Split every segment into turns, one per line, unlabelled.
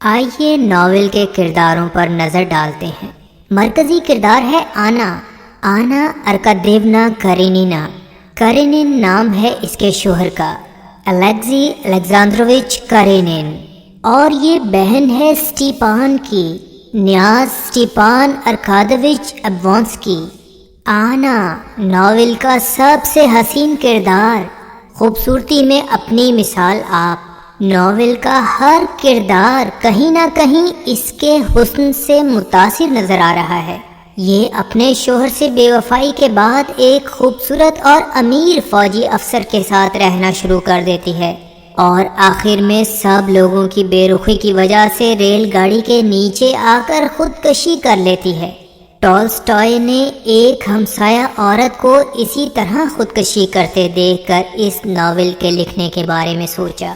آئیے ناول کے کرداروں پر نظر ڈالتے ہیں۔ مرکزی کردار ہے آنا ارکادیونا کرینینا۔ کرینین نام ہے اس کے شوہر کا، الیگزی الیگزانڈرووچ کرینین، اور یہ بہن ہے اسٹیپان کی، نیاز اسٹیپان ارکادوچ ابوانسکی۔ آنا ناول کا سب سے حسین کردار، خوبصورتی میں اپنی مثال آپ۔ ناول کا ہر کردار کہیں نہ کہیں اس کے حسن سے متاثر نظر آ رہا ہے۔ یہ اپنے شوہر سے بے وفائی کے بعد ایک خوبصورت اور امیر فوجی افسر کے ساتھ رہنا شروع کر دیتی ہے، اور آخر میں سب لوگوں کی بے رخی کی وجہ سے ریل گاڑی کے نیچے آ کر خودکشی کر لیتی ہے۔ ٹالسٹائے نے ایک ہمسایہ عورت کو اسی طرح خودکشی کرتے دیکھ کر اس ناول کے لکھنے کے بارے میں سوچا۔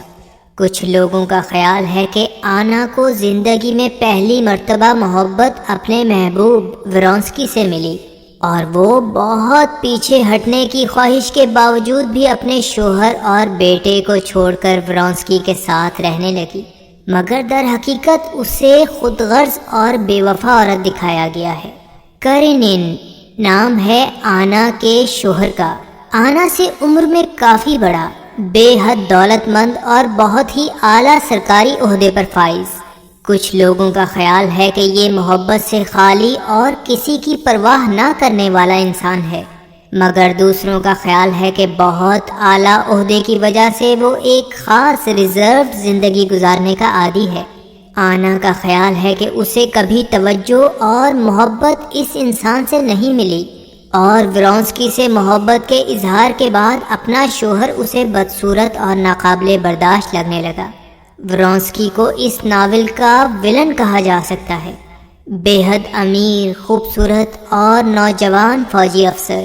کچھ لوگوں کا خیال ہے کہ آنا کو زندگی میں پہلی مرتبہ محبت اپنے محبوب ورونسکی سے ملی، اور وہ بہت پیچھے ہٹنے کی خواہش کے باوجود بھی اپنے شوہر اور بیٹے کو چھوڑ کر ورونسکی کے ساتھ رہنے لگی، مگر در حقیقت اسے خود غرض اور بے وفا عورت دکھایا گیا ہے۔ کرینین نام ہے آنا کے شوہر کا، آنا سے عمر میں کافی بڑا، بے حد دولت مند اور بہت ہی اعلیٰ سرکاری عہدے پر فائز۔ کچھ لوگوں کا خیال ہے کہ یہ محبت سے خالی اور کسی کی پرواہ نہ کرنے والا انسان ہے، مگر دوسروں کا خیال ہے کہ بہت اعلیٰ عہدے کی وجہ سے وہ ایک خاص ریزروڈ زندگی گزارنے کا عادی ہے۔ آنا کا خیال ہے کہ اسے کبھی توجہ اور محبت اس انسان سے نہیں ملی، اور ورونسکی سے محبت کے اظہار کے بعد اپنا شوہر اسے بدصورت اور ناقابل برداشت لگنے لگا۔ ورونسکی کو اس ناول کا ولن کہا جا سکتا ہے، بے حد امیر، خوبصورت اور نوجوان فوجی افسر،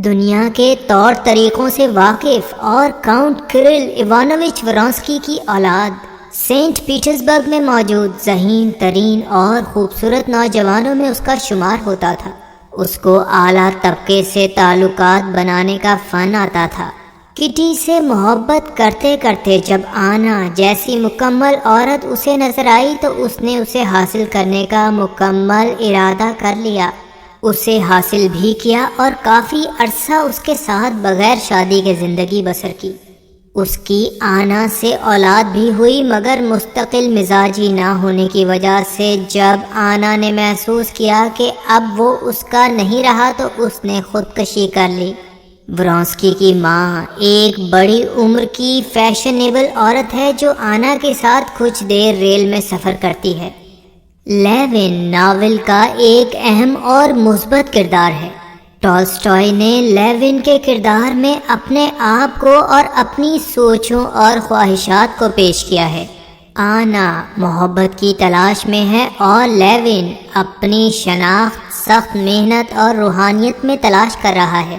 دنیا کے طور طریقوں سے واقف اور کاؤنٹ کرل ایوانوچ ورونسکی کی اولاد، سینٹ پیٹرزبرگ میں موجود ذہین ترین اور خوبصورت نوجوانوں میں اس کا شمار ہوتا تھا۔ اس کو اعلیٰ طبقے سے تعلقات بنانے کا فن آتا تھا۔ کٹی سے محبت کرتے کرتے جب آنا جیسی مکمل عورت اسے نظر آئی تو اس نے اسے حاصل کرنے کا مکمل ارادہ کر لیا، اسے حاصل بھی کیا اور کافی عرصہ اس کے ساتھ بغیر شادی کے زندگی بسر کی۔ اس کی آنا سے اولاد بھی ہوئی، مگر مستقل مزاجی نہ ہونے کی وجہ سے جب آنا نے محسوس کیا کہ اب وہ اس کا نہیں رہا تو اس نے خودکشی کر لی۔ ورونسکی کی ماں ایک بڑی عمر کی فیشنیبل عورت ہے جو آنا کے ساتھ کچھ دیر ریل میں سفر کرتی ہے۔ لیون ناول کا ایک اہم اور مثبت کردار ہے۔ ٹالسٹائے نے لیون کے کردار میں اپنے آپ کو اور اپنی سوچوں اور خواہشات کو پیش کیا ہے۔ آنا محبت کی تلاش میں ہے اور لیون اپنی شناخت، سخت محنت اور روحانیت میں تلاش کر رہا ہے۔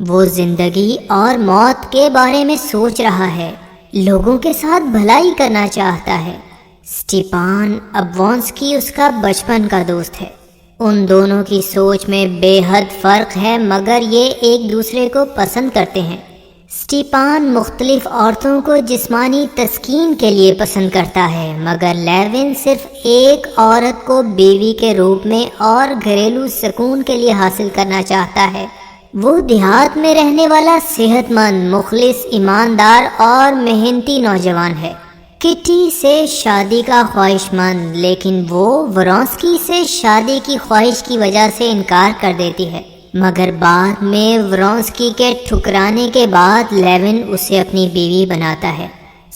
وہ زندگی اور موت کے بارے میں سوچ رہا ہے، لوگوں کے ساتھ بھلائی کرنا چاہتا ہے۔ اسٹیپان ابوانسکی اس کا بچپن کا دوست ہے۔ ان دونوں کی سوچ میں بے حد فرق ہے، مگر یہ ایک دوسرے کو پسند کرتے ہیں۔ اسٹیپان مختلف عورتوں کو جسمانی تسکین کے لیے پسند کرتا ہے، مگر لیون صرف ایک عورت کو بیوی کے روپ میں اور گھریلو سکون کے لیے حاصل کرنا چاہتا ہے۔ وہ دیہات میں رہنے والا صحت مند، مخلص، ایماندار اور محنتی نوجوان ہے۔ کٹی سے شادی کا خواہش مند، لیکن وہ ورونسکی سے شادی کی خواہش کی وجہ سے انکار کر دیتی ہے، مگر بعد میں ورونسکی کے ٹھکرانے کے بعد لیون اسے اپنی بیوی بناتا ہے۔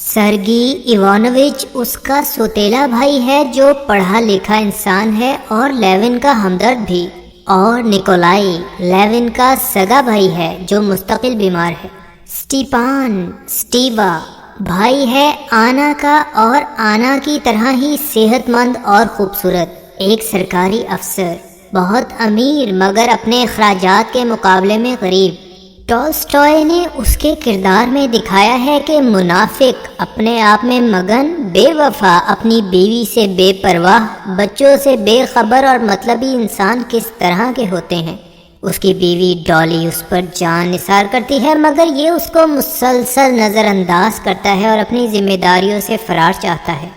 سرگی ایوانوچ اس کا سوتیلا بھائی ہے جو پڑھا لکھا انسان ہے اور لیون کا ہمدرد بھی، اور نکولائی لیون کا سگا بھائی ہے جو مستقل بیمار ہے۔ اسٹیوا بھائی ہے آنا کا اور آنا کی طرح ہی صحت مند اور خوبصورت، ایک سرکاری افسر، بہت امیر مگر اپنے اخراجات کے مقابلے میں غریب۔ ٹالسٹائے نے اس کے کردار میں دکھایا ہے کہ منافق، اپنے آپ میں مگن، بے وفا، اپنی بیوی سے بے پرواہ، بچوں سے بے خبر اور مطلبی انسان کس طرح کے ہوتے ہیں۔ اس کی بیوی ڈالی اس پر جان نثار کرتی ہے، مگر یہ اس کو مسلسل نظر انداز کرتا ہے اور اپنی ذمہ داریوں سے فرار چاہتا ہے۔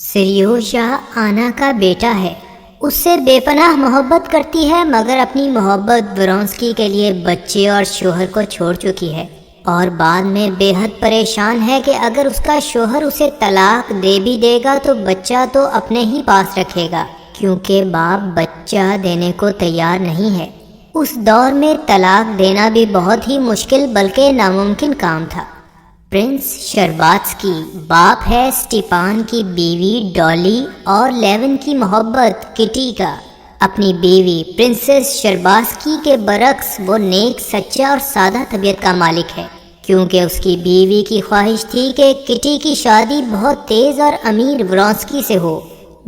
سریوشا آنا کا بیٹا ہے، اس سے بے پناہ محبت کرتی ہے، مگر اپنی محبت ورونسکی کے لیے بچے اور شوہر کو چھوڑ چکی ہے، اور بعد میں بے حد پریشان ہے کہ اگر اس کا شوہر اسے طلاق دے بھی دے گا تو بچہ تو اپنے ہی پاس رکھے گا، کیونکہ باپ بچہ دینے کو تیار نہیں ہے۔ اس دور میں طلاق دینا بھی بہت ہی مشکل بلکہ ناممکن کام تھا۔ پرنس شرباتسکی باپ ہے اسٹیپان کی بیوی ڈالی اور لیون کی محبت کٹی کا۔ اپنی بیوی پرنسس شرباتسکی کے برعکس وہ نیک، سچا اور سادہ طبیعت کا مالک ہے، کیونکہ اس کی بیوی کی خواہش تھی کہ کٹی کی شادی بہت تیز اور امیر ورونسکی سے ہو،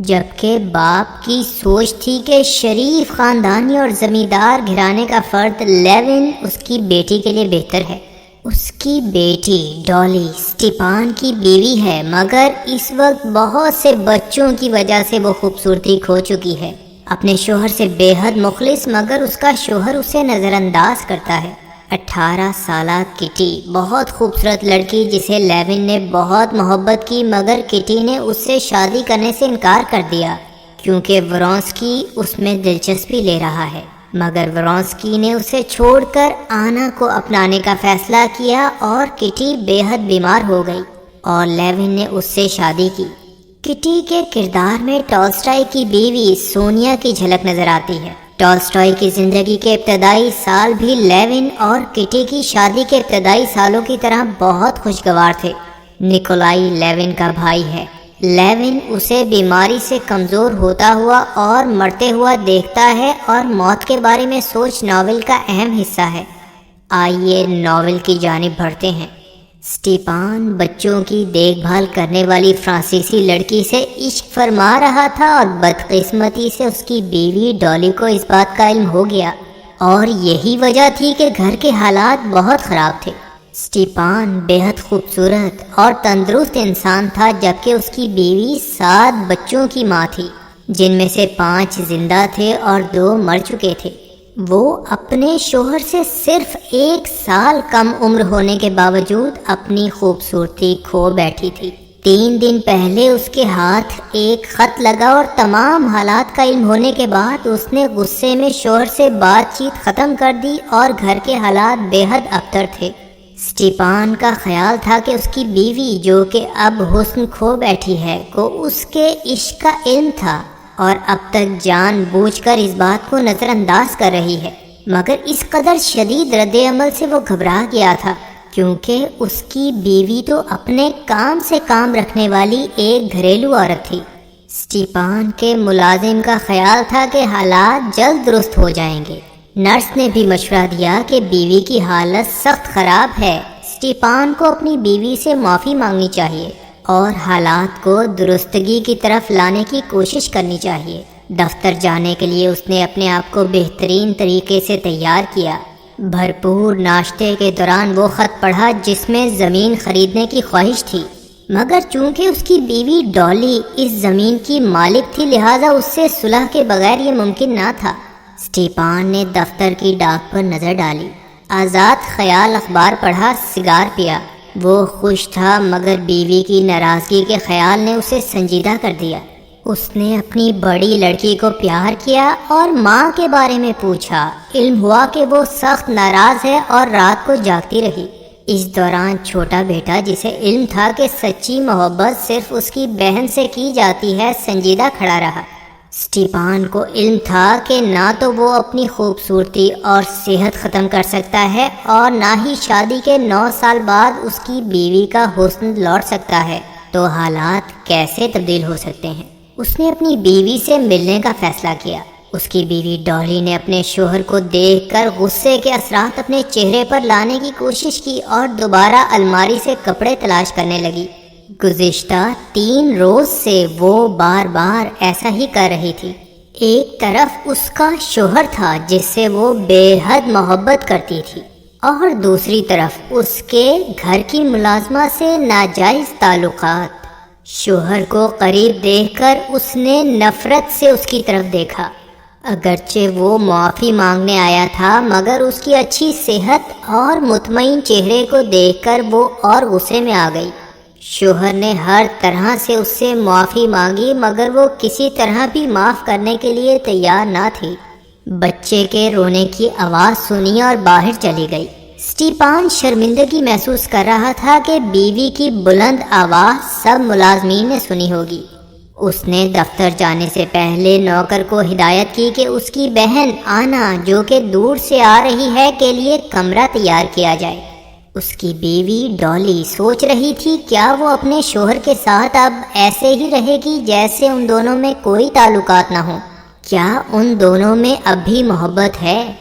جبکہ باپ کی سوچ تھی کہ شریف خاندانی اور زمیندار گھرانے کا فرد لیون اس کی بیٹی کے لیے بہتر ہے۔ اس کی بیٹی ڈالی اسٹیپان کی بیوی ہے، مگر اس وقت بہت سے بچوں کی وجہ سے وہ خوبصورتی کھو چکی ہے۔ اپنے شوہر سے بے حد مخلص، مگر اس کا شوہر اسے نظر انداز کرتا ہے۔ 18 سالہ کٹی بہت خوبصورت لڑکی جسے لیون نے بہت محبت کی، مگر کٹی نے اس سے شادی کرنے سے انکار کر دیا کیونکہ ورونسکی اس میں دلچسپی لے رہا ہے، مگر ورونسکی نے اسے چھوڑ کر آنا کو اپنانے کا فیصلہ کیا اور کٹی بے حد بیمار ہو گئی اور لیون نے اس سے شادی کی۔ کٹی کے کردار میں ٹالسٹائی کی بیوی سونیا کی جھلک نظر آتی ہے۔ ٹالسٹائی کی زندگی کے ابتدائی سال بھی لیون اور کٹی کی شادی کے ابتدائی سالوں کی طرح بہت خوشگوار تھے۔ نکولائی لیون کا بھائی ہے۔ لیون اسے بیماری سے کمزور ہوتا ہوا اور مرتے ہوا دیکھتا ہے اور موت کے بارے میں سوچ ناول کا اہم حصہ ہے۔ آئیے ناول کی جانب بڑھتے ہیں۔ اسٹیپان بچوں کی دیکھ بھال کرنے والی فرانسیسی لڑکی سے عشق فرما رہا تھا اور بدقسمتی سے اس کی بیوی ڈالی کو اس بات کا علم ہو گیا، اور یہی وجہ تھی کہ گھر کے حالات بہت خراب تھے۔ اسٹیپان بے حد خوبصورت اور تندرست انسان تھا، جبکہ اس کی بیوی 7 بچوں کی ماں تھی، جن میں سے 5 زندہ تھے اور 2 مر چکے تھے۔ وہ اپنے شوہر سے صرف 1 سال کم عمر ہونے کے باوجود اپنی خوبصورتی کھو بیٹھی تھی۔ 3 دن پہلے اس کے ہاتھ ایک خط لگا اور تمام حالات کا علم ہونے کے بعد اس نے غصے میں شوہر سے بات چیت ختم کر دی اور گھر کے حالات بے حد ابتر تھے۔ اسٹیپان کا خیال تھا کہ اس کی بیوی، جو کہ اب حسن کھو بیٹھی ہے، کو اس کے عشق کا علم تھا اور اب تک جان بوجھ کر اس بات کو نظر انداز کر رہی ہے، مگر اس قدر شدید رد عمل سے وہ گھبرا گیا تھا، کیونکہ اس کی بیوی تو اپنے کام سے کام رکھنے والی ایک گھریلو عورت تھی۔ اسٹیپان کے ملازم کا خیال تھا کہ حالات جلد درست ہو جائیں گے۔ نرس نے بھی مشورہ دیا کہ بیوی کی حالت سخت خراب ہے، اسٹیپان کو اپنی بیوی سے معافی مانگنی چاہیے اور حالات کو درستگی کی طرف لانے کی کوشش کرنی چاہیے۔ دفتر جانے کے لیے اس نے اپنے آپ کو بہترین طریقے سے تیار کیا۔ بھرپور ناشتے کے دوران وہ خط پڑھا جس میں زمین خریدنے کی خواہش تھی، مگر چونکہ اس کی بیوی ڈالی اس زمین کی مالک تھی، لہٰذا اس سے صلح کے بغیر یہ ممکن نہ تھا۔ اسٹیپان نے دفتر کی ڈاک پر نظر ڈالی، آزاد خیال اخبار پڑھا، سگار پیا۔ وہ خوش تھا، مگر بیوی کی ناراضگی کے خیال نے اسے سنجیدہ کر دیا۔ اس نے اپنی بڑی لڑکی کو پیار کیا اور ماں کے بارے میں پوچھا۔ علم ہوا کہ وہ سخت ناراض ہے اور رات کو جاگتی رہی۔ اس دوران چھوٹا بیٹا، جسے علم تھا کہ سچی محبت صرف اس کی بہن سے کی جاتی ہے، سنجیدہ کھڑا رہا۔ اسٹیپان کو علم تھا کہ نہ تو وہ اپنی خوبصورتی اور صحت ختم کر سکتا ہے اور نہ ہی شادی کے 9 سال بعد اس کی بیوی کا حسن لوٹ سکتا ہے، تو حالات کیسے تبدیل ہو سکتے ہیں۔ اس نے اپنی بیوی سے ملنے کا فیصلہ کیا۔ اس کی بیوی ڈالی نے اپنے شوہر کو دیکھ کر غصے کے اثرات اپنے چہرے پر لانے کی کوشش کی اور دوبارہ الماری سے کپڑے تلاش کرنے لگی۔ گزشتہ 3 روز سے وہ بار بار ایسا ہی کر رہی تھی۔ ایک طرف اس کا شوہر تھا جس سے وہ بے حد محبت کرتی تھی، اور دوسری طرف اس کے گھر کی ملازمہ سے ناجائز تعلقات۔ شوہر کو قریب دیکھ کر اس نے نفرت سے اس کی طرف دیکھا۔ اگرچہ وہ معافی مانگنے آیا تھا، مگر اس کی اچھی صحت اور مطمئن چہرے کو دیکھ کر وہ اور غصے میں آ گئی۔ شوہر نے ہر طرح سے اس سے معافی مانگی مگر وہ کسی طرح بھی معاف کرنے کے لیے تیار نہ تھی۔ بچے کے رونے کی آواز سنی اور باہر چلی گئی۔ اسٹیپان شرمندگی محسوس کر رہا تھا کہ بیوی کی بلند آواز سب ملازمین نے سنی ہوگی۔ اس نے دفتر جانے سے پہلے نوکر کو ہدایت کی کہ اس کی بہن آنا جو کہ دور سے آ رہی ہے کے لیے کمرہ تیار کیا جائے۔ اس کی بیوی ڈالی سوچ رہی تھی کیا وہ اپنے شوہر کے ساتھ اب ایسے ہی رہے گی جیسے ان دونوں میں کوئی تعلقات نہ ہوں؟ کیا ان دونوں میں اب بھی محبت ہے؟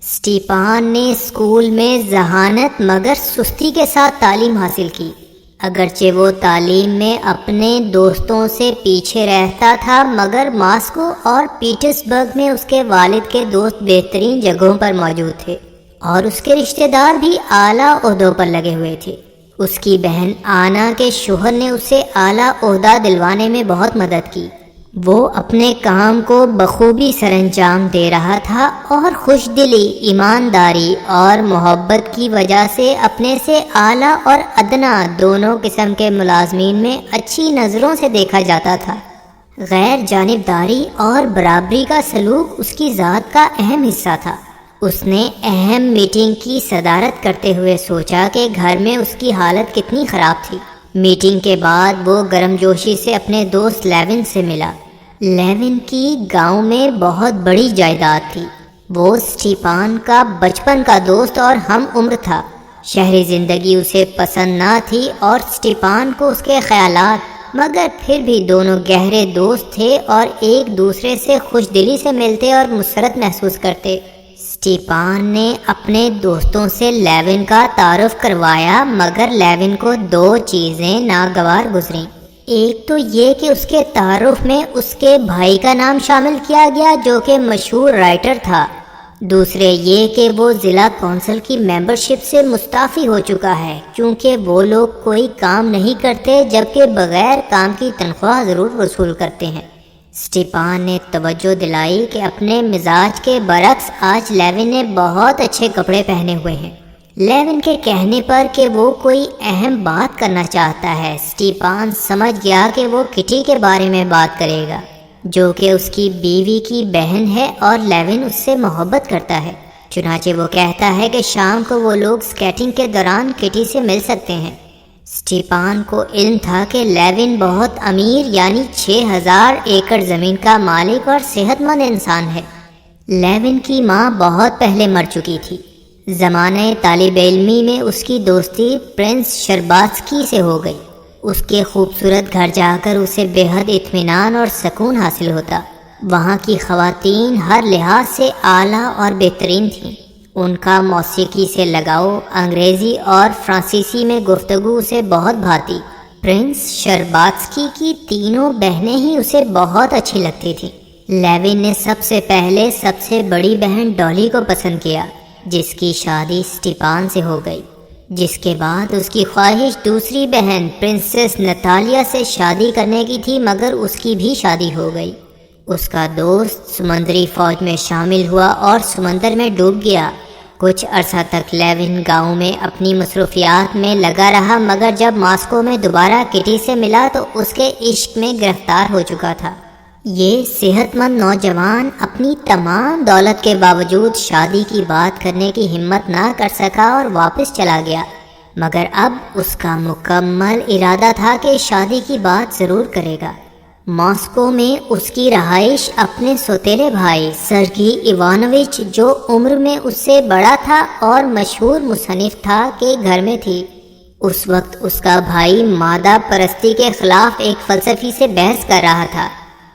اسٹیپان نے اسکول میں ذہانت مگر سستی کے ساتھ تعلیم حاصل کی۔ اگرچہ وہ تعلیم میں اپنے دوستوں سے پیچھے رہتا تھا مگر ماسکو اور پیٹرزبرگ میں اس کے والد کے دوست بہترین جگہوں پر موجود تھے اور اس کے رشتہ دار بھی اعلیٰ عہدوں پر لگے ہوئے تھے۔ اس کی بہن آنا کے شوہر نے اسے اعلیٰ عہدہ دلوانے میں بہت مدد کی۔ وہ اپنے کام کو بخوبی سر انجام دے رہا تھا اور خوش دلی، ایمانداری اور محبت کی وجہ سے اپنے سے اعلیٰ اور ادنا دونوں قسم کے ملازمین میں اچھی نظروں سے دیکھا جاتا تھا۔ غیر جانبداری اور برابری کا سلوک اس کی ذات کا اہم حصہ تھا۔ اس نے اہم میٹنگ کی صدارت کرتے ہوئے سوچا کہ گھر میں اس کی حالت کتنی خراب تھی۔ میٹنگ کے بعد وہ گرم جوشی سے اپنے دوست لیون سے ملا۔ لیون کی گاؤں میں بہت بڑی جائیداد تھی۔ وہ اسٹیپان کا بچپن کا دوست اور ہم عمر تھا۔ شہری زندگی اسے پسند نہ تھی اور اسٹیپان کو اس کے خیالات، مگر پھر بھی دونوں گہرے دوست تھے اور ایک دوسرے سے خوش دلی سے ملتے اور مسرت محسوس کرتے۔ اسٹیپان نے اپنے دوستوں سے لیون کا تعارف کروایا مگر لیون کو دو چیزیں ناگوار گزریں۔ ایک تو یہ کہ اس کے تعارف میں اس کے بھائی کا نام شامل کیا گیا جو کہ مشہور رائٹر تھا، دوسرے یہ کہ وہ ضلع کونسل کی ممبرشپ سے مستعفی ہو چکا ہے کیونکہ وہ لوگ کوئی کام نہیں کرتے جبکہ بغیر کام کی تنخواہ ضرور وصول کرتے ہیں۔ اسٹیپان نے توجہ دلائی کہ اپنے مزاج کے برعکس آج لیون نے بہت اچھے کپڑے پہنے ہوئے ہیں۔ لیون کے کہنے پر کہ وہ کوئی اہم بات کرنا چاہتا ہے، اسٹیپان سمجھ گیا کہ وہ کٹی کے بارے میں بات کرے گا جو کہ اس کی بیوی کی بہن ہے اور لیون اس سے محبت کرتا ہے۔ چنانچہ وہ کہتا ہے کہ شام کو وہ لوگ سکیٹنگ کے دوران کٹی سے مل سکتے ہیں۔ اسٹیپان کو علم تھا کہ لیون بہت امیر یعنی 6000 ایکڑ زمین کا مالک اور صحت مند انسان ہے۔ لیون کی ماں بہت پہلے مر چکی تھی۔ زمانہ طالب علمی میں اس کی دوستی پرنس شرباتسکی سے ہو گئی۔ اس کے خوبصورت گھر جا کر اسے بے حد اطمینان اور سکون حاصل ہوتا۔ وہاں کی خواتین ہر لحاظ سے اعلیٰ اور بہترین تھیں۔ ان کا موسیقی سے لگاؤ، انگریزی اور فرانسیسی میں گفتگو اسے بہت بھاتی۔ پرنس شرباتسکی کی تینوں بہنیں ہی اسے بہت اچھی لگتی تھیں۔ لیون نے سب سے پہلے سب سے بڑی بہن ڈالی کو پسند کیا جس کی شادی اسٹیپان سے ہو گئی، جس کے بعد اس کی خواہش دوسری بہن پرنسس نتالیا سے شادی کرنے کی تھی مگر اس کی بھی شادی ہو گئی۔ اس کا دوست سمندری فوج میں شامل ہوا اور سمندر میں ڈوب گیا۔ کچھ عرصہ تک لیون گاؤں میں اپنی مصروفیات میں لگا رہا مگر جب ماسکو میں دوبارہ کٹی سے ملا تو اس کے عشق میں گرفتار ہو چکا تھا۔ یہ صحت مند نوجوان اپنی تمام دولت کے باوجود شادی کی بات کرنے کی ہمت نہ کر سکا اور واپس چلا گیا، مگر اب اس کا مکمل ارادہ تھا کہ شادی کی بات ضرور کرے گا۔ ماسکو میں اس کی رہائش اپنے سوتیلے بھائی سرگی ایوانوچ جو عمر میں اس سے بڑا تھا اور مشہور مصنف تھا کے گھر میں تھی۔ اس وقت اس کا بھائی مادہ پرستی کے خلاف ایک فلسفی سے بحث کر رہا تھا۔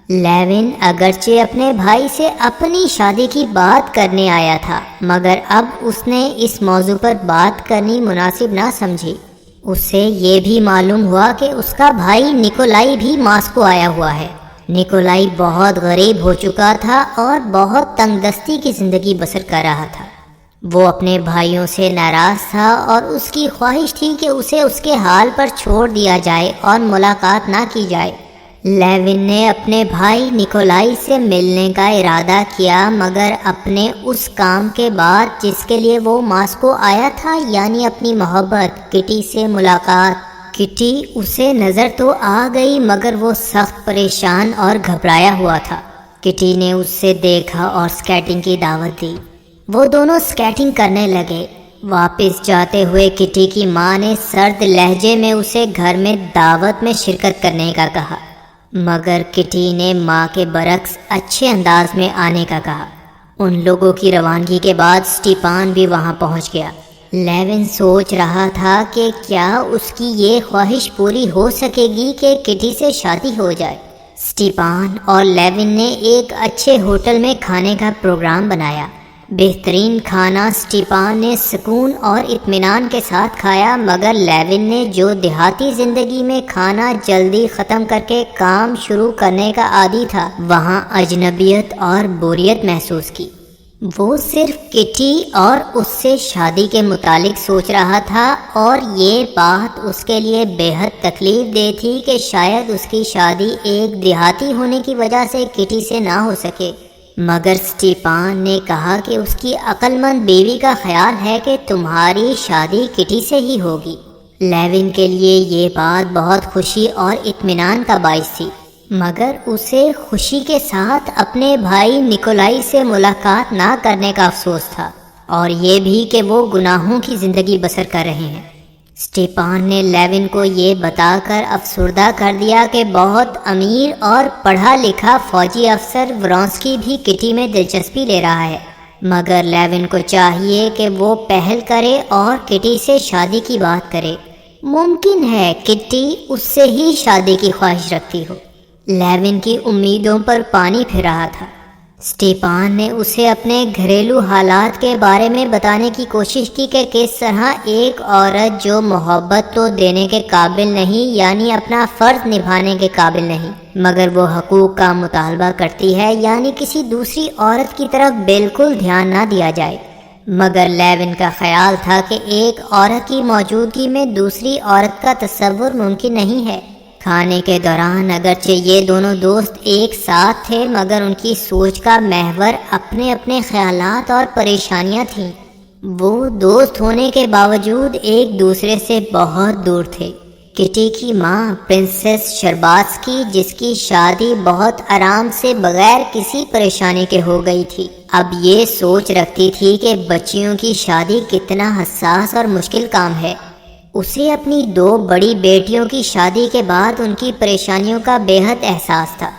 لیون اگرچہ اپنے بھائی سے اپنی شادی کی بات کرنے آیا تھا مگر اب اس نے اس موضوع پر بات کرنی مناسب نہ سمجھی۔ اسے یہ بھی معلوم ہوا کہ اس کا بھائی نکولائی بھی ماسکو آیا ہوا ہے۔ نکولائی بہت غریب ہو چکا تھا اور بہت تنگ دستی کی زندگی بسر کر رہا تھا۔ وہ اپنے بھائیوں سے ناراض تھا اور اس کی خواہش تھی کہ اسے اس کے حال پر چھوڑ دیا جائے اور ملاقات نہ کی جائے۔ لیون نے اپنے بھائی نکولائی سے ملنے کا ارادہ کیا مگر اپنے اس کام کے بعد جس کے لیے وہ ماسکو آیا تھا یعنی اپنی محبت کٹی سے ملاقات کٹی اسے نظر تو آ گئی مگر وہ سخت پریشان اور گھبرایا ہوا تھا۔ کٹی نے اس سے دیکھا اور سکیٹنگ کی دعوت دی۔ وہ دونوں سکیٹنگ کرنے لگے۔ واپس جاتے ہوئے کٹی کی ماں نے سرد لہجے میں اسے گھر میں دعوت میں شرکت کرنے کا کہا، مگر کٹی نے ماں کے برعکس اچھے انداز میں آنے کا کہا۔ ان لوگوں کی روانگی کے بعد اسٹیپان بھی وہاں پہنچ گیا۔ لیون سوچ رہا تھا کہ کیا اس کی یہ خواہش پوری ہو سکے گی کہ کٹی سے شادی ہو جائے۔ اسٹیپان اور لیون نے ایک اچھے ہوٹل میں کھانے کا پروگرام بنایا۔ بہترین کھانا اسٹیپان نے سکون اور اطمینان کے ساتھ کھایا، مگر لیون نے جو دیہاتی زندگی میں کھانا جلدی ختم کر کے کام شروع کرنے کا عادی تھا، وہاں اجنبیت اور بوریت محسوس کی۔ وہ صرف کٹی اور اس سے شادی کے متعلق سوچ رہا تھا، اور یہ بات اس کے لیے بے حد تکلیف دہ تھی کہ شاید اس کی شادی ایک دیہاتی ہونے کی وجہ سے کٹی سے نہ ہو سکے۔ مگر اسٹیپان نے کہا کہ اس کی عقل مند بیوی کا خیال ہے کہ تمہاری شادی کٹی سے ہی ہوگی۔ لیون کے لیے یہ بات بہت خوشی اور اطمینان کا باعث تھی، مگر اسے خوشی کے ساتھ اپنے بھائی نکولائی سے ملاقات نہ کرنے کا افسوس تھا، اور یہ بھی کہ وہ گناہوں کی زندگی بسر کر رہے ہیں۔ اسٹیپان نے لیون کو یہ بتا کر افسردہ کر دیا کہ بہت امیر اور پڑھا لکھا فوجی افسر ورونسکی بھی کٹی میں دلچسپی لے رہا ہے، مگر لیون کو چاہیے کہ وہ پہل کرے اور کٹی سے شادی کی بات کرے۔ ممکن ہے کٹی اس سے ہی شادی کی خواہش رکھتی ہو۔ لیون کی امیدوں پر پانی پھر رہا تھا۔ اسٹیپان نے اسے اپنے گھریلو حالات کے بارے میں بتانے کی کوشش کی کہ کس طرح ایک عورت جو محبت تو دینے کے قابل نہیں، یعنی اپنا فرض نبھانے کے قابل نہیں، مگر وہ حقوق کا مطالبہ کرتی ہے، یعنی کسی دوسری عورت کی طرف بالکل دھیان نہ دیا جائے۔ مگر لیون کا خیال تھا کہ ایک عورت کی موجودگی میں دوسری عورت کا تصور ممکن نہیں ہے۔ کھانے کے دوران اگرچہ یہ دونوں دوست ایک ساتھ تھے، مگر ان کی سوچ کا محور اپنے اپنے خیالات اور پریشانیاں تھیں۔ وہ دوست ہونے کے باوجود ایک دوسرے سے بہت دور تھے۔ کٹی کی ماں پرنسس شرباتسکی، جس کی شادی بہت آرام سے بغیر کسی پریشانی کے ہو گئی تھی، اب یہ سوچ رکھتی تھی کہ بچیوں کی شادی کتنا حساس اور مشکل کام ہے۔ اسے اپنی دو بڑی بیٹیوں کی شادی کے بعد ان کی پریشانیوں کا بے حد احساس تھا۔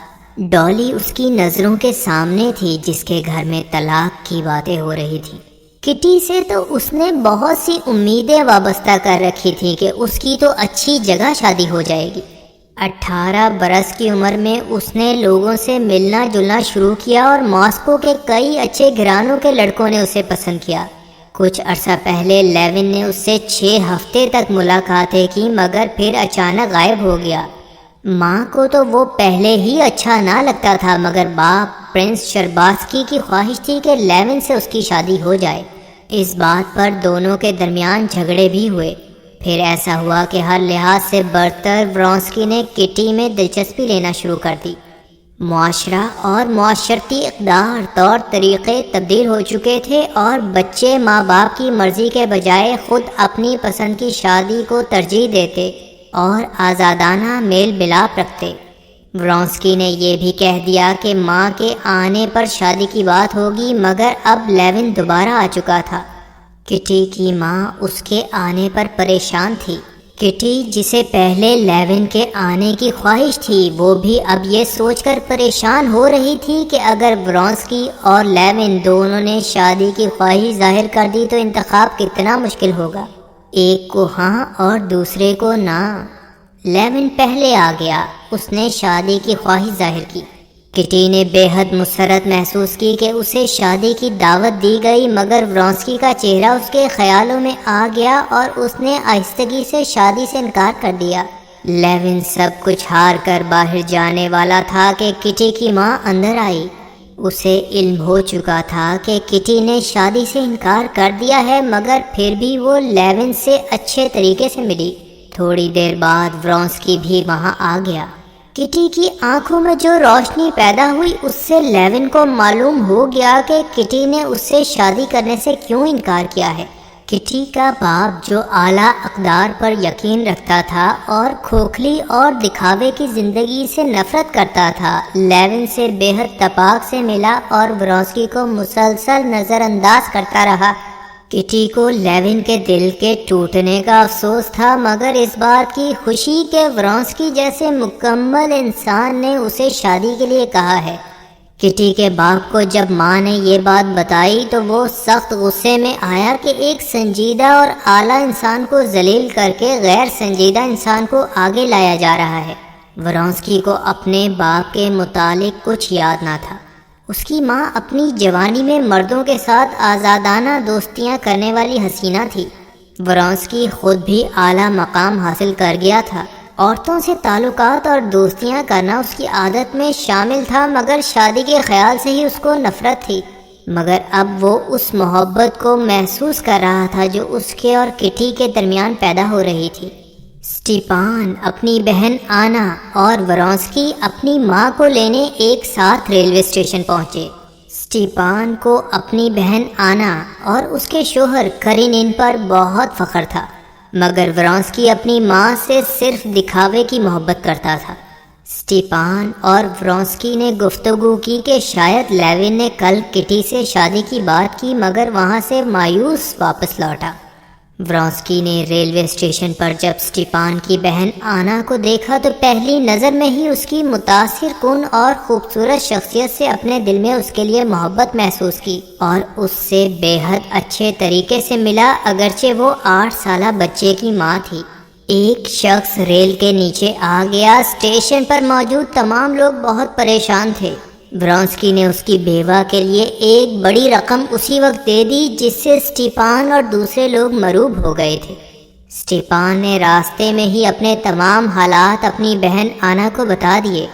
ڈالی اس کی نظروں کے سامنے تھی، جس کے گھر میں طلاق کی باتیں ہو رہی تھی۔ کٹی سے تو اس نے بہت سی امیدیں وابستہ کر رکھی تھی کہ اس کی تو اچھی جگہ شادی ہو جائے گی۔ 18 برس کی عمر میں اس نے لوگوں سے ملنا جلنا شروع کیا، اور ماسکو کے کئی اچھے گھرانوں کے لڑکوں نے اسے پسند کیا۔ کچھ عرصہ پہلے لیون نے اس سے 6 ہفتے تک ملاقاتیں کی، مگر پھر اچانک غائب ہو گیا۔ ماں کو تو وہ پہلے ہی اچھا نہ لگتا تھا، مگر باپ پرنس شرباتسکی کی خواہش تھی کہ لیون سے اس کی شادی ہو جائے۔ اس بات پر دونوں کے درمیان جھگڑے بھی ہوئے۔ پھر ایسا ہوا کہ ہر لحاظ سے برتر ورونسکی نے کٹی میں دلچسپی لینا شروع کر دی۔ معاشرہ اور معاشرتی اقدار طور طریقے تبدیل ہو چکے تھے، اور بچے ماں باپ کی مرضی کے بجائے خود اپنی پسند کی شادی کو ترجیح دیتے اور آزادانہ میل ملاپ رکھتے۔ ورونسکی نے یہ بھی کہہ دیا کہ ماں کے آنے پر شادی کی بات ہوگی، مگر اب لیون دوبارہ آ چکا تھا۔ کٹی کی ماں اس کے آنے پر پریشان تھی۔ کٹی، جسے پہلے لیون کے آنے کی خواہش تھی، وہ بھی اب یہ سوچ کر پریشان ہو رہی تھی کہ اگر ورونسکی اور لیون دونوں نے شادی کی خواہش ظاہر کر دی تو انتخاب کتنا مشکل ہوگا، ایک کو ہاں اور دوسرے کو نہ۔ لیون پہلے آ گیا، اس نے شادی کی خواہش ظاہر کی۔ کٹی نے بے حد مسرت محسوس کی کہ اسے شادی کی دعوت دی گئی، مگر ورونسکی کا چہرہ اس کے خیالوں میں آ گیا اور اس نے آہستگی سے شادی سے انکار کر دیا۔ لیون سب کچھ ہار کر باہر جانے والا تھا کہ کٹی کی ماں اندر آئی۔ اسے علم ہو چکا تھا کہ کٹی نے شادی سے انکار کر دیا ہے، مگر پھر بھی وہ لیون سے اچھے طریقے سے ملی۔ تھوڑی دیر بعد ورونسکی بھی وہاں آ گیا۔ کٹی کی آنکھوں میں جو روشنی پیدا ہوئی، اس سے لیون کو معلوم ہو گیا کہ کٹی نے اس سے شادی کرنے سے کیوں انکار کیا ہے۔ کٹی کا باپ جو اعلیٰ اقدار پر یقین رکھتا تھا اور کھوکھلی اور دکھاوے کی زندگی سے نفرت کرتا تھا، لیون سے بے حد تپاک سے ملا اور ورونسکی کو مسلسل نظر انداز کرتا رہا۔ کٹی کو لیون کے دل کے ٹوٹنے کا افسوس تھا، مگر اس بات کی خوشی کہ ورونسکی جیسے مکمل انسان نے اسے شادی کے لیے کہا ہے۔ کٹی کے باپ کو جب ماں نے یہ بات بتائی تو وہ سخت غصے میں آیا کہ ایک سنجیدہ اور اعلیٰ انسان کو ذلیل کر کے غیر سنجیدہ انسان کو آگے لایا جا رہا ہے۔ ورونسکی کو اپنے باپ کے متعلق کچھ یاد نہ تھا۔ اس کی ماں اپنی جوانی میں مردوں کے ساتھ آزادانہ دوستیاں کرنے والی حسینہ تھی۔ ورونسکی خود بھی اعلیٰ مقام حاصل کر گیا تھا۔ عورتوں سے تعلقات اور دوستیاں کرنا اس کی عادت میں شامل تھا، مگر شادی کے خیال سے ہی اس کو نفرت تھی۔ مگر اب وہ اس محبت کو محسوس کر رہا تھا جو اس کے اور کٹی کے درمیان پیدا ہو رہی تھی۔ اسٹیپان، اپنی بہن آنا اور ورونسکی اپنی ماں کو لینے ایک ساتھ ریلوے اسٹیشن پہنچے۔ اسٹیپان کو اپنی بہن آنا اور اس کے شوہر کرینن پر بہت فخر تھا، مگر ورونسکی اپنی ماں سے صرف دکھاوے کی محبت کرتا تھا۔ اسٹیپان اور ورونسکی نے گفتگو کی کہ شاید لیون نے کل کٹی سے شادی کی بات کی، مگر وہاں سے مایوس واپس لوٹا۔ ورونسکی نے ریلوے اسٹیشن پر جب اسٹیپان کی بہن آنا کو دیکھا تو پہلی نظر میں ہی اس کی متاثر کن اور خوبصورت شخصیت سے اپنے دل میں اس کے لیے محبت محسوس کی اور اس سے بے حد اچھے طریقے سے ملا، اگرچہ وہ 8 سالہ بچے کی ماں تھی۔ ایک شخص ریل کے نیچے آ گیا۔ اسٹیشن پر موجود تمام لوگ بہت پریشان تھے۔ ورونسکی نے اس کی بیوہ کے لیے ایک بڑی رقم اسی وقت دے دی جس سے اسٹیپان اور دوسرے لوگ مروب ہو گئے تھے۔ اسٹیپان نے راستے میں ہی اپنے تمام حالات اپنی بہن آنا کو بتا دیے۔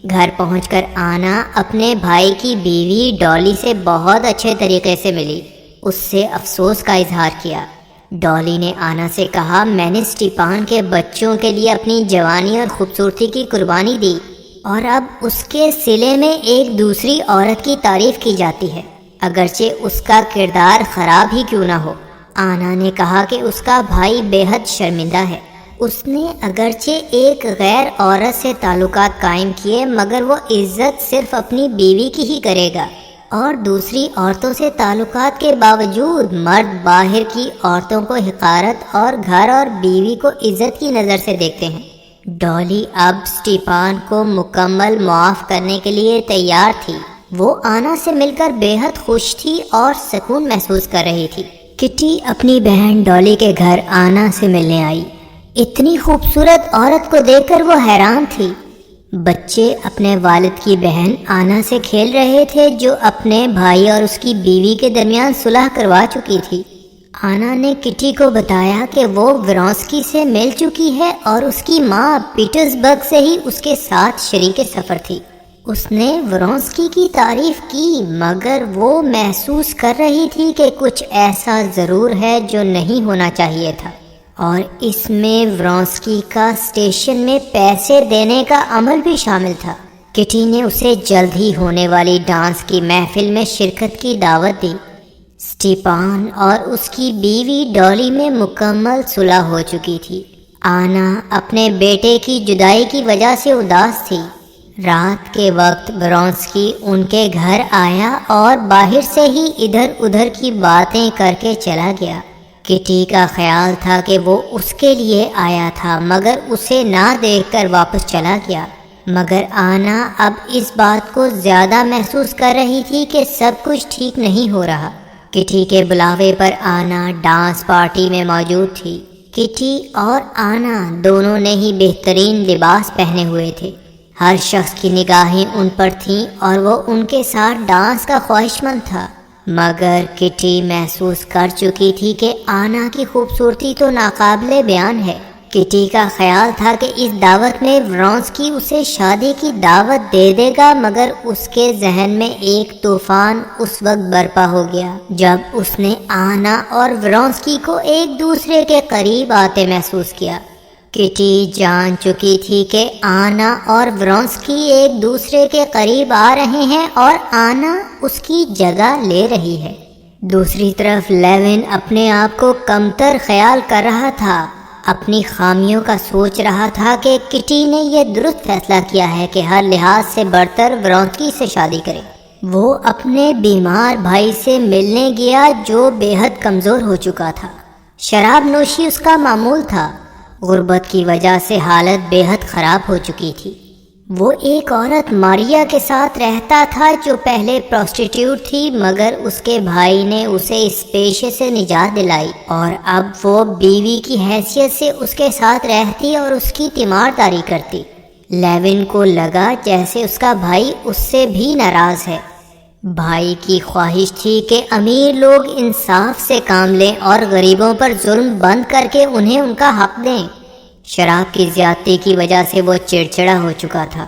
گھر پہنچ کر آنا اپنے بھائی کی بیوی ڈالی سے بہت اچھے طریقے سے ملی، اس سے افسوس کا اظہار کیا۔ ڈالی نے آنا سے کہا، میں نے اسٹیپان کے بچوں کے لیے اپنی جوانی اور خوبصورتی کی قربانی دی اور اب اس کے صلے میں ایک دوسری عورت کی تعریف کی جاتی ہے، اگرچہ اس کا کردار خراب ہی کیوں نہ ہو۔ آنا نے کہا کہ اس کا بھائی بے حد شرمندہ ہے۔ اس نے اگرچہ ایک غیر عورت سے تعلقات قائم کیے، مگر وہ عزت صرف اپنی بیوی کی ہی کرے گا، اور دوسری عورتوں سے تعلقات کے باوجود مرد باہر کی عورتوں کو حقارت اور گھر اور بیوی کو عزت کی نظر سے دیکھتے ہیں۔ ڈالی اب اسٹیپان کو مکمل معاف کرنے کے لیے تیار تھی۔ وہ آنا سے مل کر بے حد خوش تھی اور سکون محسوس کر رہی تھی۔ کٹی اپنی بہن ڈالی کے گھر آنا سے ملنے آئی۔ اتنی خوبصورت عورت کو دیکھ کر وہ حیران تھی۔ بچے اپنے والد کی بہن آنا سے کھیل رہے تھے جو اپنے بھائی اور اس کی بیوی کے درمیان صلح کروا چکی تھی۔ آنا نے کٹی کو بتایا کہ وہ ورونسکی سے مل چکی ہے اور اس کی ماں پیٹرزبرگ سے ہی اس کے ساتھ شریک سفر تھی۔ اس نے ورونسکی کی تعریف کی، مگر وہ محسوس کر رہی تھی کہ کچھ ایسا ضرور ہے جو نہیں ہونا چاہیے تھا، اور اس میں ورونسکی کا اسٹیشن میں پیسے دینے کا عمل بھی شامل تھا۔ کٹی نے اسے جلد ہی ہونے والی ڈانس کی محفل میں شرکت کی دعوت دی۔ اسٹیپان اور اس کی بیوی ڈالی میں مکمل صلح ہو چکی تھی۔ آنا اپنے بیٹے کی جدائی کی وجہ سے اداس تھی۔ رات کے وقت ورونسکی ان کے گھر آیا اور باہر سے ہی ادھر ادھر کی باتیں کر کے چلا گیا۔ کٹی کا خیال تھا کہ وہ اس کے لیے آیا تھا، مگر اسے نہ دیکھ کر واپس چلا گیا۔ مگر آنا اب اس بات کو زیادہ محسوس کر رہی تھی کہ سب کچھ ٹھیک نہیں ہو رہا۔ کٹی کے بلاوے پر آنا ڈانس پارٹی میں موجود تھی۔ کٹی اور آنا دونوں نے ہی بہترین لباس پہنے ہوئے تھے۔ ہر شخص کی نگاہیں ان پر تھیں اور وہ ان کے ساتھ ڈانس کا خواہشمند تھا، مگر کٹی محسوس کر چکی تھی کہ آنا کی خوبصورتی تو ناقابل بیان ہے۔ کٹی کا خیال تھا کہ اس دعوت میں ورونسکی اسے شادی کی دعوت دے دے گا، مگر اس کے ذہن میں ایک طوفان اس وقت برپا ہو گیا جب اس نے آنا اور ورونسکی کو ایک دوسرے کے قریب آتے محسوس کیا۔ کٹی جان چکی تھی کہ آنا اور ورونسکی ایک دوسرے کے قریب آ رہے ہیں اور آنا اس کی جگہ لے رہی ہے۔ دوسری طرف لیون اپنے آپ کو کمتر خیال کر رہا تھا، اپنی خامیوں کا سوچ رہا تھا کہ کٹی نے یہ درست فیصلہ کیا ہے کہ ہر لحاظ سے برتر ورونسکی سے شادی کرے۔ وہ اپنے بیمار بھائی سے ملنے گیا جو بے حد کمزور ہو چکا تھا۔ شراب نوشی اس کا معمول تھا۔ غربت کی وجہ سے حالت بے حد خراب ہو چکی تھی۔ وہ ایک عورت ماریا کے ساتھ رہتا تھا جو پہلے پروسٹیٹیوٹ تھی، مگر اس کے بھائی نے اسے اس پیشے سے نجات دلائی اور اب وہ بیوی کی حیثیت سے اس کے ساتھ رہتی اور اس کی تیمارداری کرتی۔ لیون کو لگا جیسے اس کا بھائی اس سے بھی ناراض ہے۔ بھائی کی خواہش تھی کہ امیر لوگ انصاف سے کام لیں اور غریبوں پر ظلم بند کر کے انہیں ان کا حق دیں۔ شراب کی زیادتی کی وجہ سے وہ چڑچڑا ہو چکا تھا۔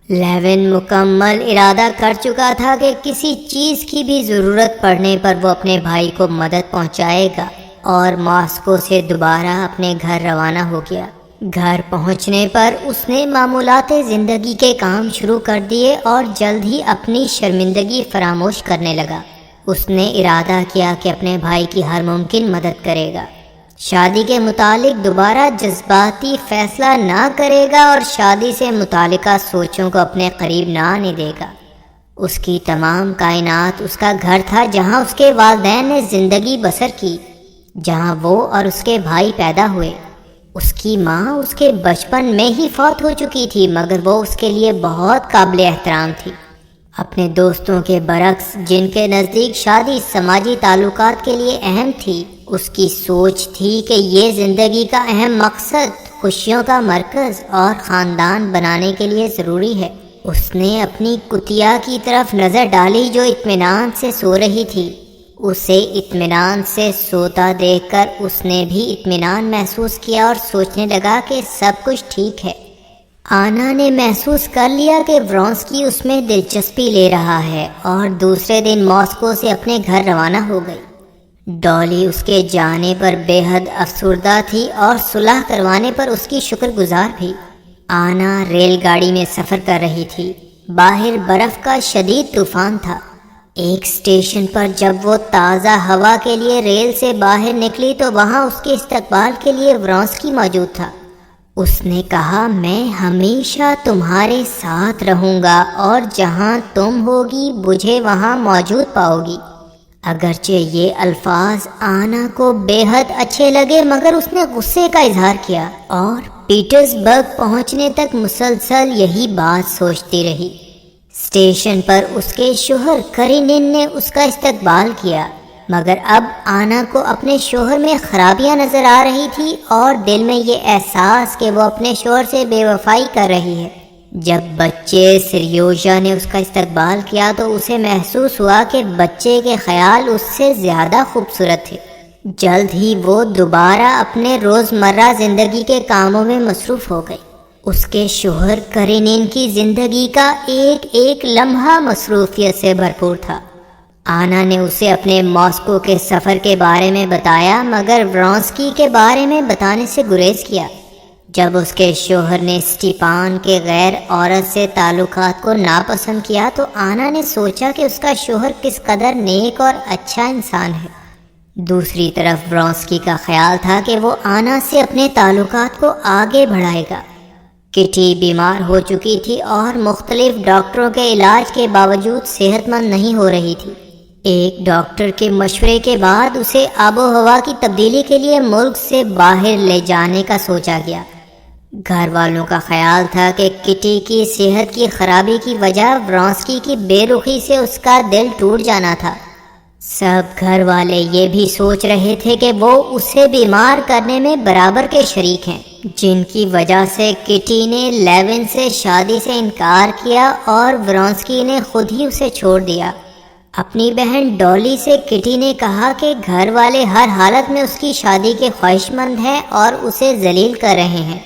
لیون مکمل ارادہ کر چکا تھا کہ کسی چیز کی بھی ضرورت پڑنے پر وہ اپنے بھائی کو مدد پہنچائے گا، اور ماسکو سے دوبارہ اپنے گھر روانہ ہو گیا۔ گھر پہنچنے پر اس نے معمولات زندگی کے کام شروع کر دیے اور جلد ہی اپنی شرمندگی فراموش کرنے لگا۔ اس نے ارادہ کیا کہ اپنے بھائی کی ہر ممکن مدد کرے گا، شادی کے متعلق دوبارہ جذباتی فیصلہ نہ کرے گا اور شادی سے متعلقہ سوچوں کو اپنے قریب نہ آنے دے گا۔ اس کی تمام کائنات اس کا گھر تھا جہاں اس کے والدین نے زندگی بسر کی، جہاں وہ اور اس کے بھائی پیدا ہوئے۔ اس کی ماں اس کے بچپن میں ہی فوت ہو چکی تھی، مگر وہ اس کے لیے بہت قابل احترام تھی۔ اپنے دوستوں کے برعکس، جن کے نزدیک شادی سماجی تعلقات کے لیے اہم تھی، اس کی سوچ تھی کہ یہ زندگی کا اہم مقصد خوشیوں کا مرکز اور خاندان بنانے کے لیے ضروری ہے۔ اس نے اپنی کتیا کی طرف نظر ڈالی جو اطمینان سے سو رہی تھی۔ اسے اطمینان سے سوتا دیکھ کر اس نے بھی اطمینان محسوس کیا اور سوچنے لگا کہ سب کچھ ٹھیک ہے۔ آنا نے محسوس کر لیا کہ ورونسکی اس میں دلچسپی لے رہا ہے اور دوسرے دن ماسکو سے اپنے گھر روانہ ہو گئی۔ ڈالی اس کے جانے پر بے حد افسردہ تھی اور صلح کروانے پر اس کی شکر گزار بھی۔ آنا ریل گاڑی میں سفر کر رہی تھی۔ باہر برف کا شدید طوفان تھا۔ ایک اسٹیشن پر جب وہ تازہ ہوا کے لیے ریل سے باہر نکلی تو وہاں اس کے استقبال کے لیے ورونسکی موجود تھا۔ اس نے کہا، میں ہمیشہ تمہارے ساتھ رہوں گا اور جہاں تم ہوگی مجھے وہاں موجود پاؤ گی۔ اگرچہ یہ الفاظ آنا کو بے حد اچھے لگے، مگر اس نے غصے کا اظہار کیا اور پیٹرزبرگ پہنچنے تک مسلسل یہی بات سوچتی رہی۔ اسٹیشن پر اس کے شوہر کرینن نے اس کا استقبال کیا، مگر اب آنا کو اپنے شوہر میں خرابیاں نظر آ رہی تھی اور دل میں یہ احساس کہ وہ اپنے شوہر سے بے وفائی کر رہی ہے۔ جب بچے سریوژا نے اس کا استقبال کیا تو اسے محسوس ہوا کہ بچے کے خیال اس سے زیادہ خوبصورت تھے۔ جلد ہی وہ دوبارہ اپنے روزمرہ زندگی کے کاموں میں مصروف ہو گئی۔ اس کے شوہر کرینن کی زندگی کا ایک ایک لمحہ مصروفیت سے بھرپور تھا۔ آنا نے اسے اپنے ماسکو کے سفر کے بارے میں بتایا، مگر ورونسکی کے بارے میں بتانے سے گریز کیا۔ جب اس کے شوہر نے اسٹیپان کے غیر عورت سے تعلقات کو ناپسند کیا تو آنا نے سوچا کہ اس کا شوہر کس قدر نیک اور اچھا انسان ہے۔ دوسری طرف ورونسکی کا خیال تھا کہ وہ آنا سے اپنے تعلقات کو آگے بڑھائے گا۔ کٹی بیمار ہو چکی تھی اور مختلف ڈاکٹروں کے علاج کے باوجود صحت مند نہیں ہو رہی تھی۔ ایک ڈاکٹر کے مشورے کے بعد اسے آب و ہوا کی تبدیلی کے لیے ملک سے باہر لے جانے کا سوچا گیا۔ گھر والوں کا خیال تھا کہ کٹی کی صحت کی خرابی کی وجہ ورونسکی کی بے رخی سے اس کا دل ٹوٹ جانا تھا۔ سب گھر والے یہ بھی سوچ رہے تھے کہ وہ اسے بیمار کرنے میں برابر کے شریک ہیں، جن کی وجہ سے کٹی نے لیون سے شادی سے انکار کیا اور ورونسکی نے خود ہی اسے چھوڑ دیا۔ اپنی بہن ڈالی سے کٹی نے کہا کہ گھر والے ہر حالت میں اس کی شادی کے خواہش مند ہیں اور اسے ذلیل کر رہے ہیں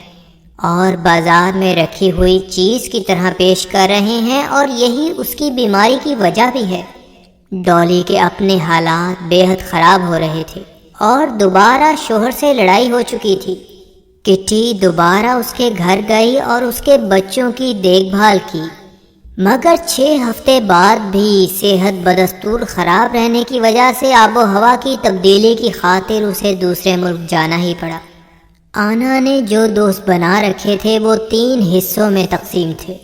اور بازار میں رکھی ہوئی چیز کی طرح پیش کر رہے ہیں، اور یہی اس کی بیماری کی وجہ بھی ہے۔ ڈالی کے اپنے حالات بے حد خراب ہو رہے تھے اور دوبارہ شوہر سے لڑائی ہو چکی تھی۔ کٹی دوبارہ اس کے گھر گئی اور اس کے بچوں کی دیکھ بھال کی، مگر 6 ہفتے بعد بھی صحت بدستور خراب رہنے کی وجہ سے آب و ہوا کی تبدیلی کی خاطر اسے دوسرے ملک جانا ہی پڑا۔ آنا نے جو دوست بنا رکھے تھے وہ 3 حصوں میں تقسیم تھے۔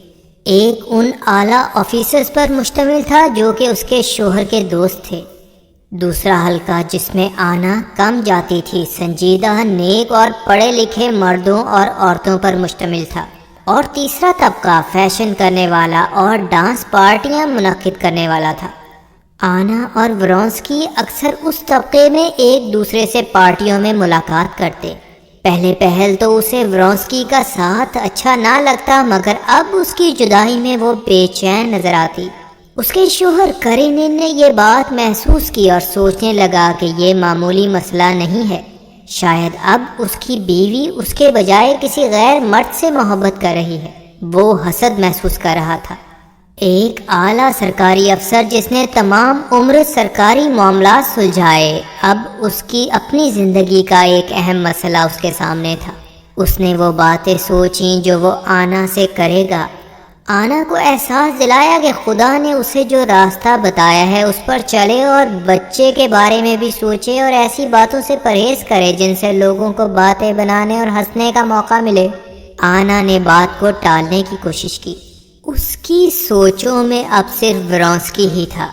ایک ان اعلیٰ آفیسرز پر مشتمل تھا جو کہ اس کے شوہر کے دوست تھے۔ دوسرا حلقہ جس میں آنا کم جاتی تھی سنجیدہ، نیک اور پڑھے لکھے مردوں اور عورتوں پر مشتمل تھا، اور تیسرا طبقہ فیشن کرنے والا اور ڈانس پارٹیاں منعقد کرنے والا تھا۔ آنا اور ورونسکی اکثر اس طبقے میں ایک دوسرے سے پارٹیوں میں ملاقات کرتے۔ پہلے پہل تو اسے ورونسکی کا ساتھ اچھا نہ لگتا، مگر اب اس کی جدائی میں وہ بے چین نظر آتی۔ اس کے شوہر کرینن نے یہ بات محسوس کی اور سوچنے لگا کہ یہ معمولی مسئلہ نہیں ہے، شاید اب اس کی بیوی اس کے بجائے کسی غیر مرد سے محبت کر رہی ہے۔ وہ حسد محسوس کر رہا تھا۔ ایک اعلیٰ سرکاری افسر جس نے تمام عمر سرکاری معاملات سلجھائے، اب اس کی اپنی زندگی کا ایک اہم مسئلہ اس کے سامنے تھا۔ اس نے وہ باتیں سوچیں جو وہ آنا سے کرے گا۔ آنا کو احساس دلایا کہ خدا نے اسے جو راستہ بتایا ہے اس پر چلے اور بچے کے بارے میں بھی سوچے اور ایسی باتوں سے پرہیز کرے جن سے لوگوں کو باتیں بنانے اور ہنسنے کا موقع ملے۔ آنا نے بات کو ٹالنے کی کوشش کی۔ اس کی سوچوں میں اب صرف ورونسکی ہی تھا۔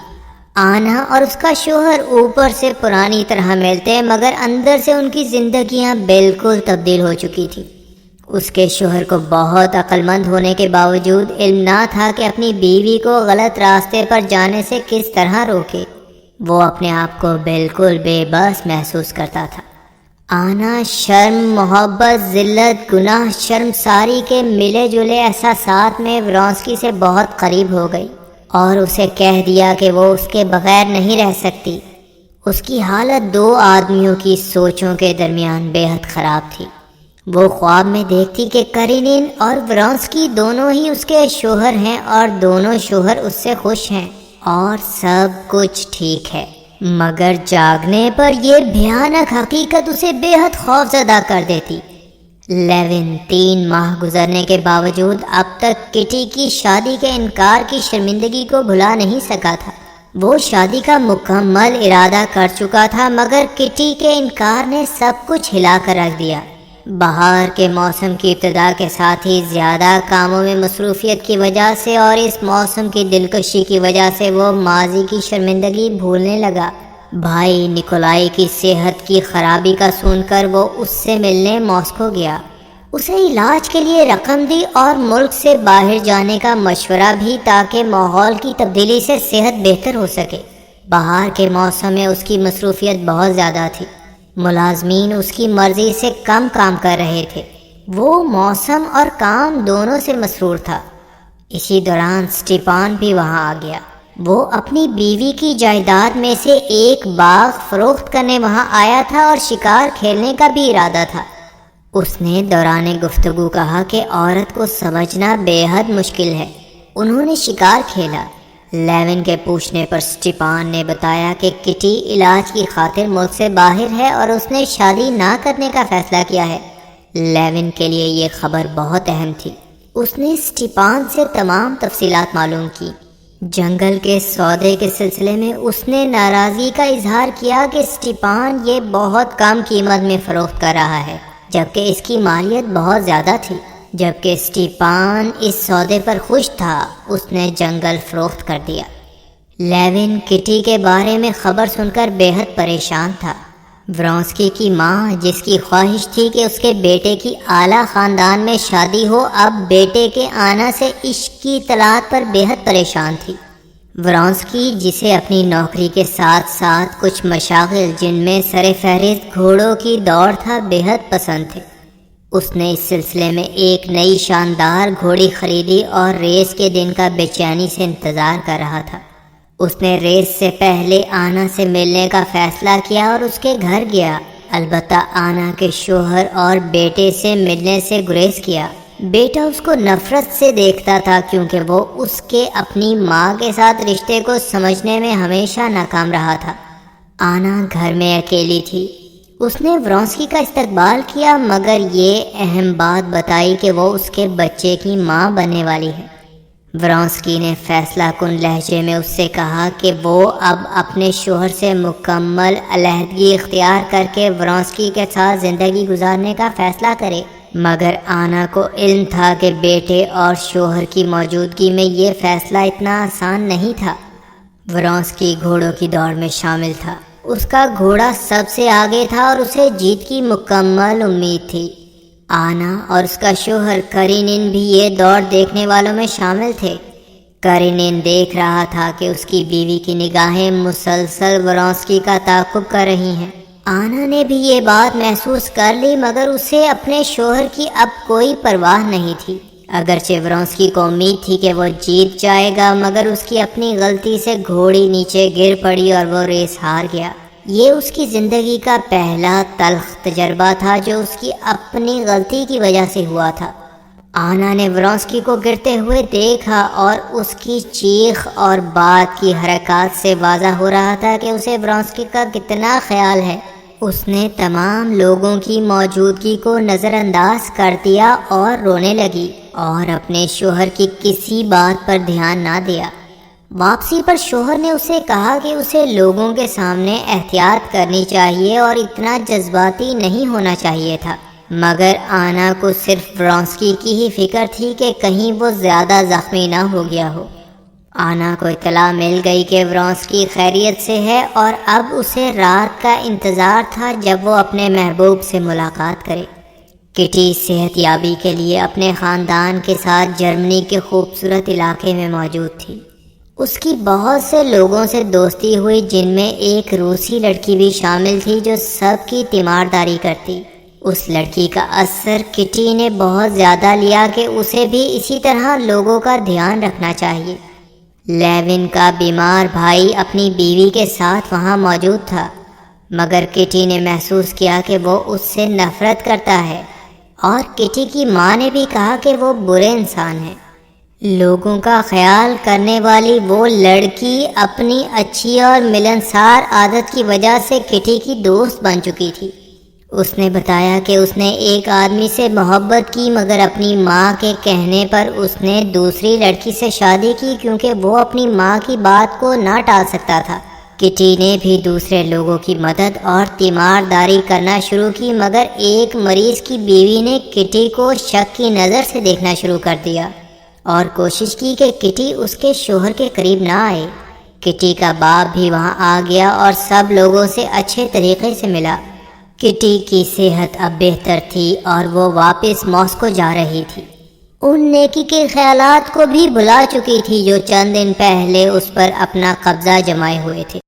آنا اور اس کا شوہر اوپر سے پرانی طرح ملتے، مگر اندر سے ان کی زندگیاں بالکل تبدیل ہو چکی تھی۔ اس کے شوہر کو بہت عقل مند ہونے کے باوجود علم نہ تھا کہ اپنی بیوی کو غلط راستے پر جانے سے کس طرح روکے۔ وہ اپنے آپ کو بالکل بے بس محسوس کرتا تھا۔ آنا شرم، محبت، ذلت، گناہ، شرمساری کے ملے جلے احساسات میں ورونسکی سے بہت قریب ہو گئی اور اسے کہہ دیا کہ وہ اس کے بغیر نہیں رہ سکتی۔ اس کی حالت 2 آدمیوں کی سوچوں کے درمیان بے حد خراب تھی۔ وہ خواب میں دیکھتی کہ کرینن اور ورونسکی دونوں ہی اس کے شوہر ہیں اور دونوں شوہر اس سے خوش ہیں اور سب کچھ ٹھیک ہے، مگر جاگنے پر یہ بھیانک حقیقت اسے بے حد خوف زدہ کر دیتی۔ لیون 3 ماہ گزرنے کے باوجود اب تک کٹی کی شادی کے انکار کی شرمندگی کو بھلا نہیں سکا تھا۔ وہ شادی کا مکمل ارادہ کر چکا تھا، مگر کٹی کے انکار نے سب کچھ ہلا کر رکھ دیا۔ بہار کے موسم کی ابتدا کے ساتھ ہی زیادہ کاموں میں مصروفیت کی وجہ سے اور اس موسم کی دلکشی کی وجہ سے وہ ماضی کی شرمندگی بھولنے لگا۔ بھائی نکولائی کی صحت کی خرابی کا سن کر وہ اس سے ملنے ماسکو گیا۔ اسے علاج کے لیے رقم دی اور ملک سے باہر جانے کا مشورہ بھی، تاکہ ماحول کی تبدیلی سے صحت بہتر ہو سکے۔ بہار کے موسم میں اس کی مصروفیت بہت زیادہ تھی۔ ملازمین اس کی مرضی سے کم کام کر رہے تھے۔ وہ موسم اور کام دونوں سے مسرور تھا۔ اسی دوران اسٹیپان بھی وہاں آ گیا۔ وہ اپنی بیوی کی جائیداد میں سے ایک باغ فروخت کرنے وہاں آیا تھا اور شکار کھیلنے کا بھی ارادہ تھا۔ اس نے دوران گفتگو کہا کہ عورت کو سمجھنا بے حد مشکل ہے۔ انہوں نے شکار کھیلا۔ لیون کے پوچھنے پر اسٹیپان نے بتایا کہ کٹی علاج کی خاطر ملک سے باہر ہے اور اس نے شادی نہ کرنے کا فیصلہ کیا ہے۔ لیون کے لیے یہ خبر بہت اہم تھی۔ اس نے اسٹیپان سے تمام تفصیلات معلوم کی۔ جنگل کے سودے کے سلسلے میں اس نے ناراضی کا اظہار کیا کہ اسٹیپان یہ بہت کم قیمت میں فروخت کر رہا ہے، جبکہ اس کی مالیت بہت زیادہ تھی۔ جبکہ اسٹیپان اس سودے پر خوش تھا، اس نے جنگل فروخت کر دیا۔ لیون کٹی کے بارے میں خبر سن کر بے حد پریشان تھا۔ ورونسکی کی ماں، جس کی خواہش تھی کہ اس کے بیٹے کی اعلیٰ خاندان میں شادی ہو، اب بیٹے کے آنا سے عشق کی اطلاعات پر بے حد پریشان تھی۔ ورونسکی، جسے اپنی نوکری کے ساتھ ساتھ کچھ مشاغل جن میں سر فہرست گھوڑوں کی دوڑ تھا بے حد پسند تھے، اس نے اس سلسلے میں ایک نئی شاندار گھوڑی خریدی اور ریس کے دن کا بے چینی سے انتظار کر رہا تھا۔ اس نے ریس سے پہلے آنا سے ملنے کا فیصلہ کیا اور اس کے گھر گیا، البتہ آنا کے شوہر اور بیٹے سے ملنے سے گریز کیا۔ بیٹا اس کو نفرت سے دیکھتا تھا کیونکہ وہ اس کے اپنی ماں کے ساتھ رشتے کو سمجھنے میں ہمیشہ ناکام رہا تھا۔ آنا گھر میں اکیلی تھی۔ اس نے ورونسکی کا استقبال کیا، مگر یہ اہم بات بتائی کہ وہ اس کے بچے کی ماں بننے والی ہے۔ ورونسکی نے فیصلہ کن لہجے میں اس سے کہا کہ وہ اب اپنے شوہر سے مکمل علیحدگی اختیار کر کے ورونسکی کے ساتھ زندگی گزارنے کا فیصلہ کرے، مگر آنا کو علم تھا کہ بیٹے اور شوہر کی موجودگی میں یہ فیصلہ اتنا آسان نہیں تھا۔ ورونسکی گھوڑوں کی دوڑ میں شامل تھا، اس کا گھوڑا سب سے آگے تھا اور اسے جیت کی مکمل امید تھی۔ آنا اور اس کا شوہر کرینن بھی یہ دوڑ دیکھنے والوں میں شامل تھے۔ کرینن دیکھ رہا تھا کہ اس کی بیوی کی نگاہیں مسلسل ورونسکی کا تعاقب کر رہی ہیں۔ آنا نے بھی یہ بات محسوس کر لی، مگر اسے اپنے شوہر کی اب کوئی پرواہ نہیں تھی۔ اگرچہ ورونسکی کو امید تھی کہ وہ جیت جائے گا، مگر اس کی اپنی غلطی سے گھوڑی نیچے گر پڑی اور وہ ریس ہار گیا۔ یہ اس کی زندگی کا پہلا تلخ تجربہ تھا جو اس کی اپنی غلطی کی وجہ سے ہوا تھا۔ آنا نے ورونسکی کو گرتے ہوئے دیکھا اور اس کی چیخ اور بات کی حرکات سے واضح ہو رہا تھا کہ اسے ورونسکی کا کتنا خیال ہے۔ اس نے تمام لوگوں کی موجودگی کو نظر انداز کر دیا اور رونے لگی اور اپنے شوہر کی کسی بات پر دھیان نہ دیا۔ واپسی پر شوہر نے اسے کہا کہ اسے لوگوں کے سامنے احتیاط کرنی چاہیے اور اتنا جذباتی نہیں ہونا چاہیے تھا، مگر آنا کو صرف ورونسکی کی ہی فکر تھی کہ کہیں وہ زیادہ زخمی نہ ہو گیا ہو۔ آنا کو اطلاع مل گئی کہ ورونسکی خیریت سے ہے اور اب اسے رات کا انتظار تھا جب وہ اپنے محبوب سے ملاقات کرے۔ کٹی صحت یابی کے لیے اپنے خاندان کے ساتھ جرمنی کے خوبصورت علاقے میں موجود تھی۔ اس کی بہت سے لوگوں سے دوستی ہوئی، جن میں ایک روسی لڑکی بھی شامل تھی جو سب کی تیمارداری کرتی۔ اس لڑکی کا اثر کٹی نے بہت زیادہ لیا کہ اسے بھی اسی طرح لوگوں کا دھیان رکھنا چاہیے۔ لیوین کا بیمار بھائی اپنی بیوی کے ساتھ وہاں موجود تھا، مگر کٹی نے محسوس کیا کہ وہ اس سے نفرت کرتا ہے، اور کٹی کی ماں نے بھی کہا کہ وہ برے انسان ہیں۔ لوگوں کا خیال کرنے والی وہ لڑکی اپنی اچھی اور ملنسار عادت کی وجہ سے کٹی کی دوست بن چکی تھی۔ اس نے بتایا کہ اس نے ایک آدمی سے محبت کی، مگر اپنی ماں کے کہنے پر اس نے دوسری لڑکی سے شادی کی کیونکہ وہ اپنی ماں کی بات کو نہ ٹال سکتا تھا۔ کٹی نے بھی دوسرے لوگوں کی مدد اور تیمارداری کرنا شروع کی، مگر ایک مریض کی بیوی نے کٹی کو شک کی نظر سے دیکھنا شروع کر دیا اور کوشش کی کہ کٹی اس کے شوہر کے قریب نہ آئے۔ کٹی کا باپ بھی وہاں آ گیا اور سب لوگوں سے اچھے طریقے سے ملا۔ کٹی کی صحت اب بہتر تھی اور وہ واپس ماسکو جا رہی تھی۔ ان نیکی کے خیالات کو بھی بھلا چکی تھی جو چند دن پہلے اس پر اپنا قبضہ جمائے ہوئے تھے۔